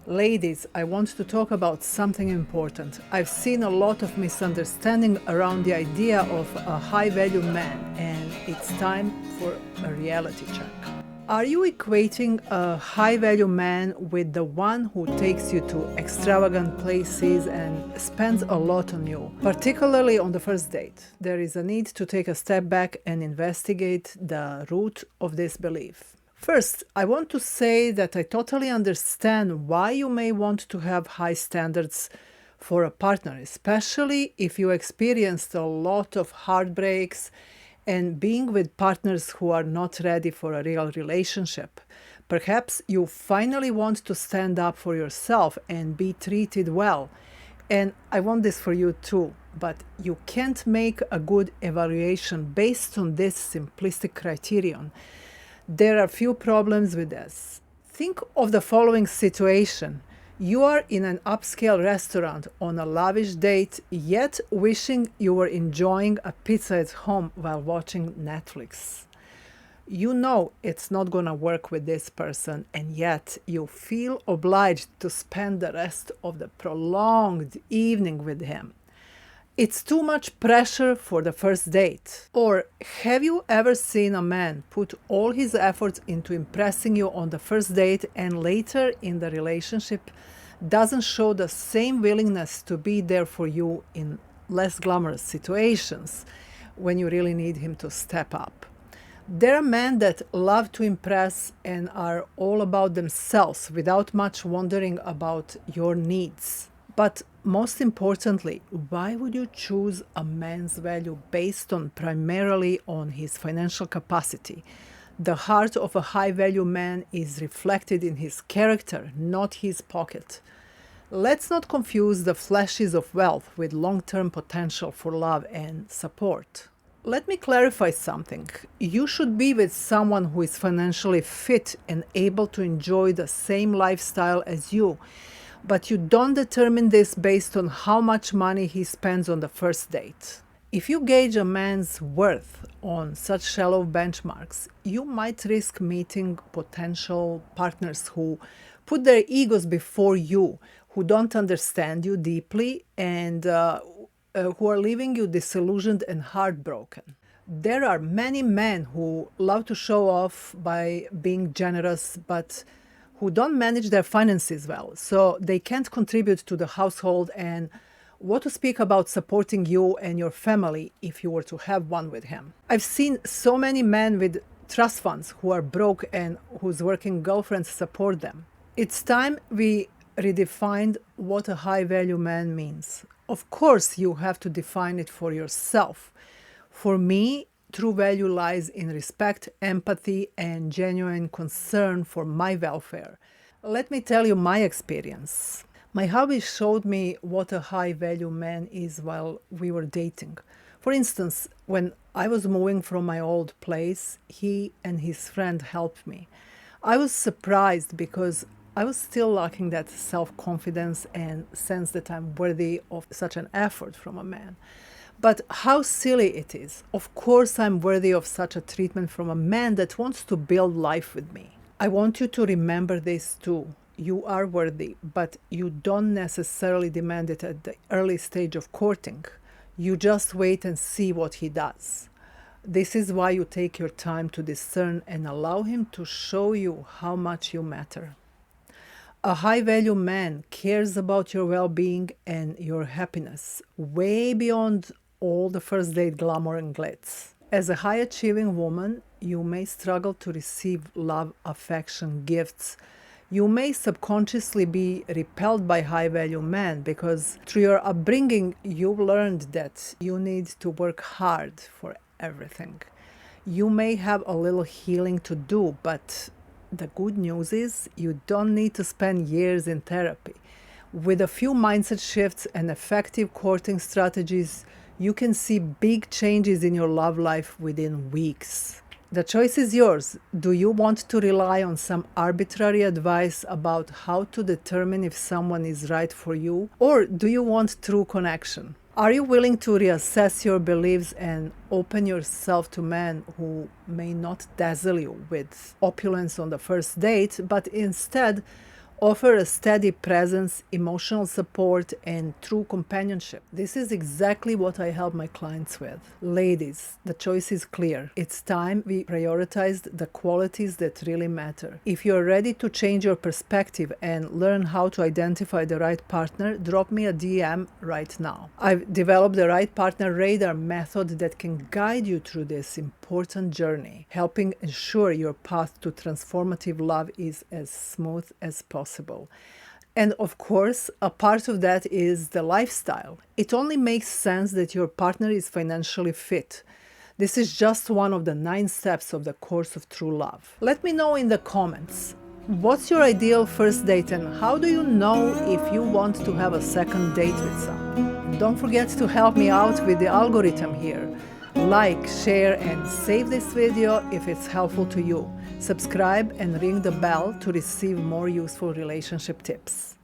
Ladies, I want to talk about something important. I've seen a lot of misunderstanding around the idea of a high value man, and it's time for a reality check. Are you equating a high value man with the one who takes you to extravagant places and spends a lot on you, particularly on the first date? There is a need to take a step back and investigate the root of this belief. First, I want to say that I totally understand why you may want to have high standards for a partner, especially if you experienced a lot of heartbreaks and being with partners who are not ready for a real relationship. Perhaps you finally want to stand up for yourself and be treated well. And I want this for you too, but you can't make a good evaluation based on this simplistic criterion. There are few problems with this. Think of the following situation. You are in an upscale restaurant on a lavish date, yet wishing you were enjoying a pizza at home while watching Netflix. You know it's not gonna work with this person, and yet you feel obliged to spend the rest of the prolonged evening with him. It's too much pressure for the first date. Or have you ever seen a man put all his efforts into impressing you on the first date and later in the relationship doesn't show the same willingness to be there for you in less glamorous situations when you really need him to step up? There are men that love to impress and are all about themselves without much wondering about your needs. But most importantly, why would you choose a man's value based on primarily on his financial capacity? The heart of a high value man is reflected in his character, not his pocket. Let's not confuse the flashes of wealth with long-term potential for love and support. Let me clarify something. You should be with someone who is financially fit and able to enjoy the same lifestyle as you. But you don't determine this based on how much money he spends on the first date. If you gauge a man's worth on such shallow benchmarks, you might risk meeting potential partners who put their egos before you, who don't understand you deeply, and who are leaving you disillusioned and heartbroken. There are many men who love to show off by being generous, but who don't manage their finances well, so they can't contribute to the household, and what to speak about supporting you and your family if you were to have one with him. I've seen so many men with trust funds who are broke and whose working girlfriends support them. It's time we redefined what a high value man means. Of course, you have to define it for yourself. For me, true value lies in respect, empathy, and genuine concern for my welfare. Let me tell you my experience. My hubby showed me what a high value man is while we were dating. For instance, when I was moving from my old place, he and his friend helped me. I was surprised because I was still lacking that self-confidence and sense that I'm worthy of such an effort from a man. But how silly it is. Of course, I'm worthy of such a treatment from a man that wants to build life with me. I want you to remember this too. You are worthy, but you don't necessarily demand it at the early stage of courting. You just wait and see what he does. This is why you take your time to discern and allow him to show you how much you matter. A high-value man cares about your well-being and your happiness, way beyond all the first date glamour and glitz. As a high-achieving woman, you may struggle to receive love, affection, gifts. You may subconsciously be repelled by high-value men because through your upbringing, you learned that you need to work hard for everything. You may have a little healing to do, but the good news is you don't need to spend years in therapy. With a few mindset shifts and effective courting strategies, you can see big changes in your love life within weeks. The choice is yours. Do you want to rely on some arbitrary advice about how to determine if someone is right for you? Or do you want true connection? Are you willing to reassess your beliefs and open yourself to men who may not dazzle you with opulence on the first date, but instead Offer a steady presence, emotional support, and true companionship. This is exactly what I help my clients with. Ladies, the choice is clear. It's time we prioritized the qualities that really matter. If you're ready to change your perspective and learn how to identify the right partner, drop me a DM right now. I've developed the right partner radar method that can guide you through this important journey, helping ensure your path to transformative love is as smooth as possible. And of course, a part of that is the lifestyle. It only makes sense that your partner is financially fit. This is just one of the 9 steps of the course of true love. Let me know in the comments. What's your ideal first date and how do you know if you want to have a second date with someone? Don't forget to help me out with the algorithm here. Like, share, and save this video if it's helpful to you. Subscribe and ring the bell to receive more useful relationship tips.